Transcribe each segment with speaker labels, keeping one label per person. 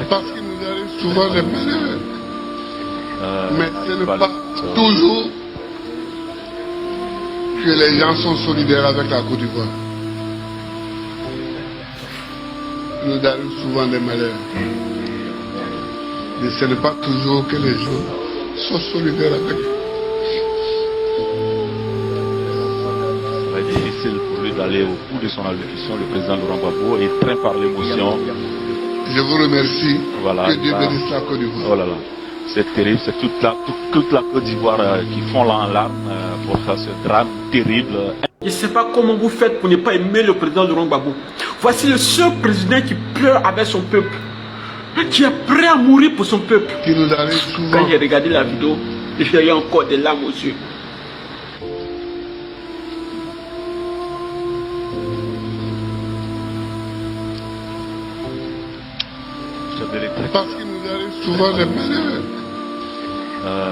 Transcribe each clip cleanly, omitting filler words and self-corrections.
Speaker 1: Parce qu'il nous arrive souvent des malheurs. Mais ce n'est pas toujours que les gens sont solidaires avec la Côte d'Ivoire. Il nous arrive souvent des malheurs. Mais ce n'est pas toujours que les gens sont solidaires avec.
Speaker 2: Ça va être difficile pour lui d'aller au bout de son allocution. Le président Laurent Gbagbo est très par l'émotion.
Speaker 1: Je vous remercie.
Speaker 2: Voilà,
Speaker 1: que Dieu bénisse la Côte d'Ivoire.
Speaker 2: Oh là là, c'est terrible. C'est toute la Côte d'Ivoire qui fond là en larmes pour faire ce drame terrible.
Speaker 3: Je ne sais pas comment vous faites pour ne pas aimer le président Laurent Gbagbo. Voici le seul président qui pleure avec son peuple, qui est prêt à mourir pour son peuple.
Speaker 1: Qui nous arrive souvent.
Speaker 3: Quand j'ai regardé la vidéo, j'ai eu encore des larmes aux yeux.
Speaker 1: Parce qu'il nous arrive souvent des malheurs.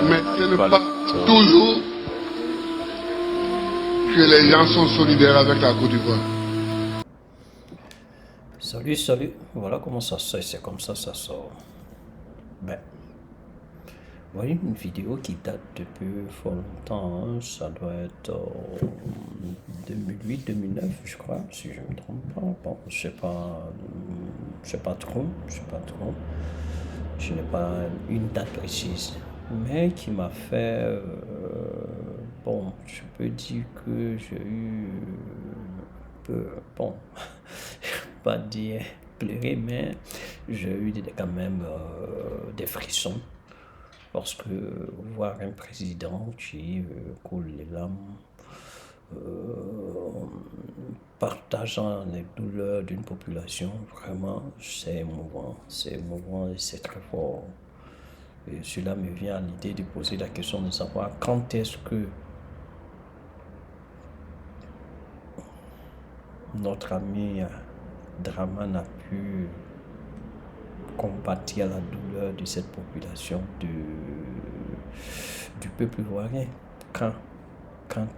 Speaker 1: Mais ce n'est pas toujours que les gens sont solidaires avec la Côte d'Ivoire.
Speaker 4: Salut, voilà comment ça sort, c'est comme ça sort. Ben, voilà une vidéo qui date depuis fort longtemps, hein. Ça doit être 2008-2009 je crois, si je ne me trompe pas. Bon, je sais pas trop, je n'ai pas une date précise, mais qui m'a fait, bon, je peux dire que j'ai eu un peu, bon, pas dire pleurer, mais j'ai eu quand même des frissons. Parce que voir un président qui coule les larmes, partageant les douleurs d'une population, vraiment, c'est émouvant et c'est très fort. Et cela me vient à l'idée de poser la question de savoir quand est-ce que notre ami Dramane a pu compatir la douleur de cette population du peuple ivoirien. Quand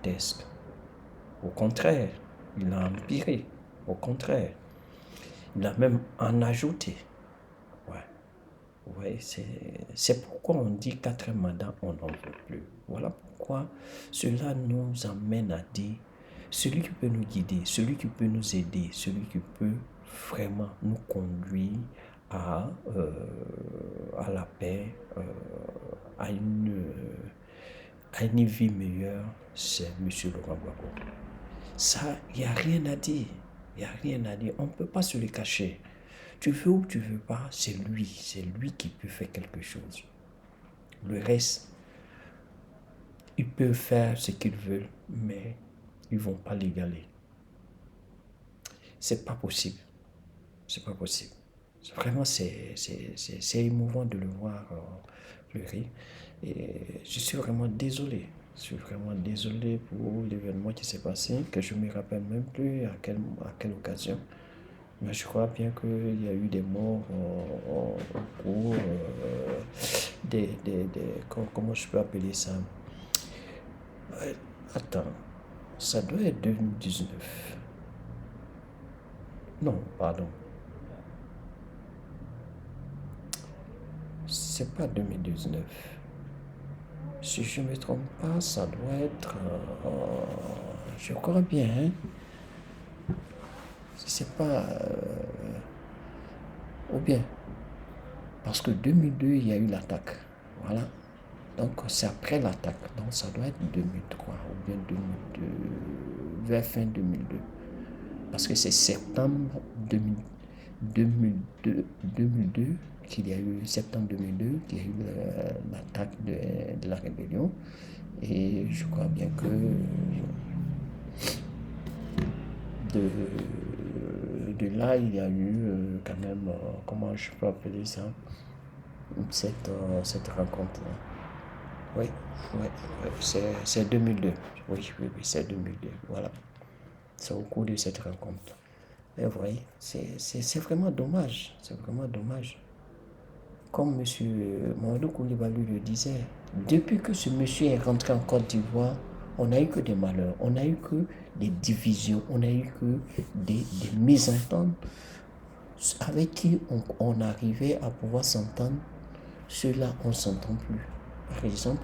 Speaker 4: est-ce? Au contraire, il a empiré. Au contraire, il a même en ajouté. Ouais, c'est pourquoi on dit 4 mandats, on n'en veut plus. Voilà pourquoi cela nous amène à dire celui qui peut nous guider, celui qui peut nous aider, celui qui peut vraiment nous conduire à la paix, à une vie meilleure, c'est M. Laurent Gbagbo. Ça, il n'y a rien à dire. On ne peut pas se le cacher. Tu veux ou tu ne veux pas, c'est lui qui peut faire quelque chose. Le reste, ils peuvent faire ce qu'ils veulent, mais ils ne vont pas l'égaler. C'est pas possible. Vraiment, c'est émouvant de le voir pleurer. Et je suis vraiment désolé. Pour l'événement qui s'est passé, que je ne me rappelle même plus à quelle occasion. Mais je crois bien qu'il y a eu des morts au cours comment je peux appeler ça? Attends, ça doit être 2019. Non, pardon. C'est pas 2019. Si je ne me trompe pas, ça doit être... je crois bien, hein? C'est pas... ou bien... Parce que 2002, il y a eu l'attaque. Voilà. Donc, c'est après l'attaque. Donc, ça doit être 2003 ou bien 2002, vers fin 2002. Parce que c'est septembre 2002 qu'il y a eu, septembre 2002, qu'il y a eu l'attaque de la rébellion. Et je crois bien que de là, il y a eu quand même, comment je peux appeler ça, cette rencontre-là. Oui, c'est 2002. Oui, c'est 2002. Voilà. C'est au cours de cette rencontre. Et vous voyez, c'est vraiment dommage. Comme M. Mamadou Coulibaly le disait, depuis que ce monsieur est rentré en Côte d'Ivoire, on n'a eu que des malheurs, on n'a eu que des divisions, on n'a eu que des mésententes avec qui on arrivait à pouvoir s'entendre, ceux-là, on ne s'entend plus. Par exemple,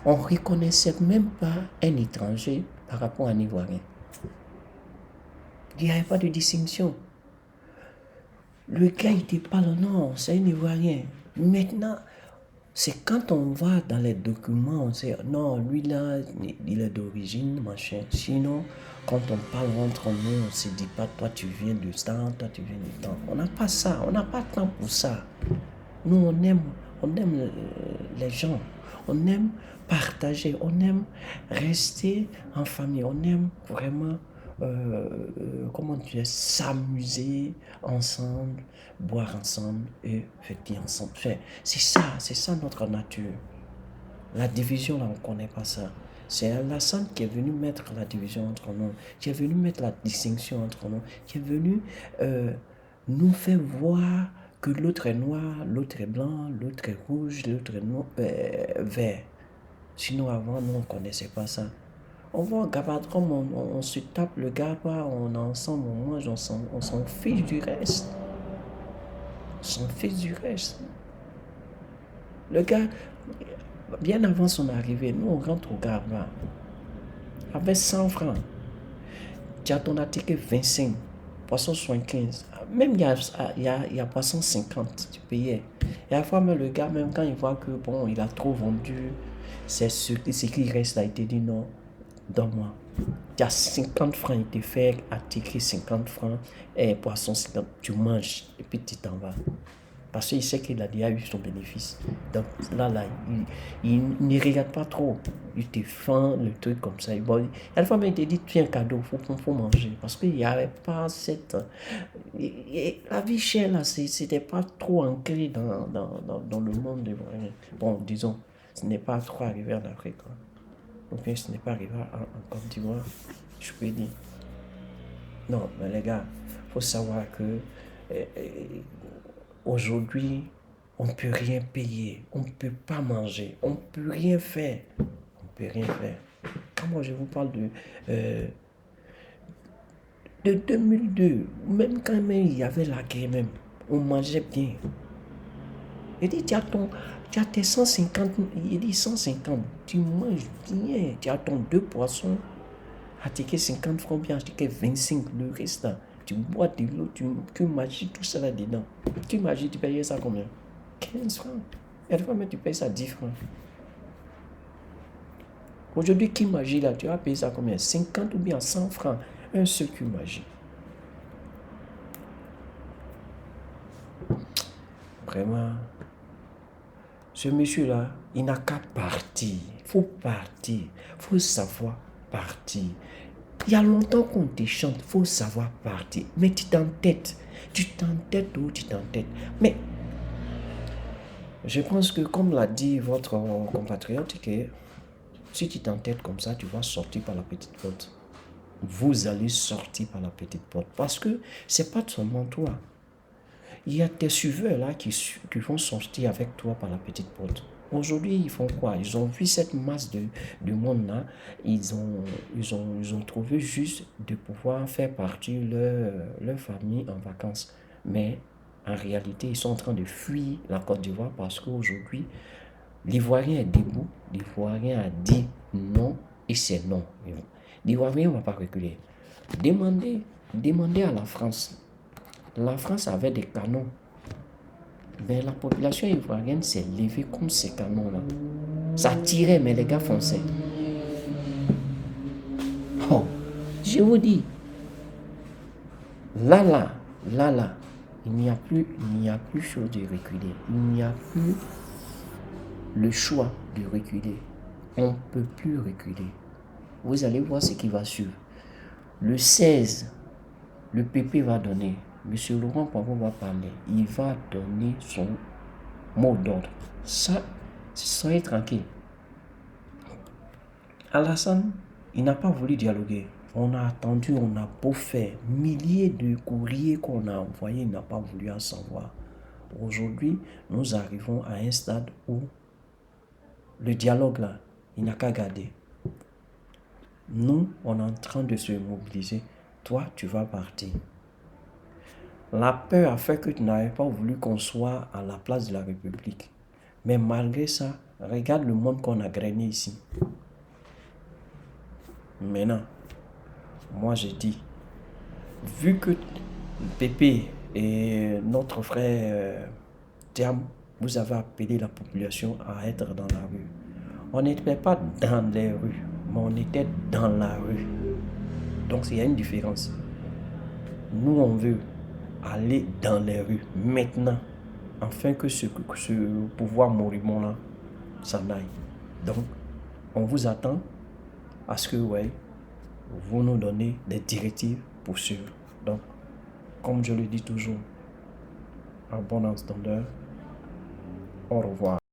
Speaker 4: on ne reconnaissait même pas un étranger par rapport à un Ivoirien. Il n'y avait pas de distinction. Le gars, il te parle, non, c'est un Ivoirien. Maintenant, c'est quand on va dans les documents, on sait, non, lui là, il est d'origine, machin. Sinon, quand on parle entre nous, on ne se dit pas, toi tu viens de ça, toi tu viens de temps. On n'a pas ça, on n'a pas de temps pour ça. Nous, on aime les gens, on aime partager, on aime rester en famille, on aime vraiment, comment dire, s'amuser ensemble, boire ensemble et fêter ensemble. C'est ça notre nature. La division, là, on ne connaît pas ça. C'est Alassane qui est venu mettre la division entre nous, qui est venu mettre la distinction entre nous, qui est venu nous faire voir que l'autre est noir, l'autre est blanc, l'autre est rouge, l'autre est vert. Sinon, avant, nous, on ne connaissait pas ça. On va au Gabadrom, on se tape le gaba, on est ensemble, on mange, on s'en fiche du reste. On s'en fiche du reste. Le gars, bien avant son arrivée, nous, on rentre au gaba avec 100 francs. Tu as ton ticket 25, poisson 75. Même il y a poisson 50, tu payais. Et à la fois, même le gars, même quand il voit que bon, il a trop vendu, c'est ce qui reste là, il te dit non, donne-moi. Tu as 50 francs, il te fait à ticket 50 francs et poisson 50, tu manges et puis tu t'en vas. Parce qu'il sait qu'il a déjà eu son bénéfice. Donc là, il ne regarde pas trop. Il te fait le truc comme ça. Bon, à la fois, il te dit, tu as un cadeau, il faut manger. Parce qu'il n'y avait pas cette... la vie chère, là, c'était pas trop ancré dans le monde des voyants. Bon, disons, ce n'est pas trop arrivé en Afrique. Ou bien ce n'est pas arrivé en Côte d'Ivoire, je peux dire. Non, mais les gars, il faut savoir que... aujourd'hui, on ne peut rien payer, on ne peut pas manger, on ne peut rien faire. On ne peut rien faire. Quand moi je vous parle de 2002, même quand même il y avait la guerre même, on mangeait bien. Il dit, tu as tes 150, il dit 150, tu manges bien, tu as ton 2 poissons, à ticket 50 francs bien, à ticket 25, le reste là. Tu bois de l'eau, tu magies tout ça là-dedans. Tu magies, tu payes ça combien? 15 francs. Et des fois, mais tu payes ça 10 francs. Aujourd'hui, qui magie là, tu vas payer ça combien? 50 ou bien 100 francs. Un seul qui magie. Vraiment, ce monsieur-là, il n'a qu'à partir. Il faut partir. Il faut savoir partir. Il y a longtemps qu'on te chante, il faut savoir partir. Mais tu t'entêtes. Tu t'entêtes ou tu t'entêtes. Mais je pense que, comme l'a dit votre compatriote, que si tu t'entêtes comme ça, tu vas sortir par la petite porte. Vous allez sortir par la petite porte. Parce que ce n'est pas seulement toi. Il y a tes suiveurs là qui vont sortir avec toi par la petite porte. Aujourd'hui, ils font quoi? Ils ont vu cette masse de monde là. Ils ont trouvé juste de pouvoir faire partir leur famille en vacances. Mais en réalité, ils sont en train de fuir la Côte d'Ivoire parce qu'aujourd'hui, l'Ivoirien est debout. L'Ivoirien a dit non et c'est non. L'Ivoirien ne va pas reculer. Demandez à la France. La France avait des canons. Mais la population ivoirienne s'est levée contre ces canons-là. Ça tirait, mais les gars fonçaient. Oh, je vous dis, là, il n'y a plus chose de reculer. Il n'y a plus le choix de reculer. On ne peut plus reculer. Vous allez voir ce qui va suivre. Le 16, le PP va donner. Monsieur Laurent Gbagbo va parler. Il va donner son mot d'ordre. Ça, soyez tranquille. Alassane, il n'a pas voulu dialoguer. On a attendu, on a beau faire. Milliers de courriers qu'on a envoyés, il n'a pas voulu en savoir. Aujourd'hui, nous arrivons à un stade où le dialogue là, il n'a qu'à garder. Nous, on est en train de se mobiliser. Toi, tu vas partir. La peur a fait que tu n'avais pas voulu qu'on soit à la place de la République. Mais malgré ça, regarde le monde qu'on a grainé ici. Maintenant, moi je dis, vu que Pépé et notre frère Thiam, vous avez appelé la population à être dans la rue. On n'était pas dans les rues, mais on était dans la rue. Donc il y a une différence. Nous, on veut aller dans les rues maintenant, afin que ce pouvoir moribond-là s'en aille. Donc, on vous attend à ce que vous nous donnez des directives pour suivre. Donc, comme je le dis toujours, à bon entendeur, au revoir.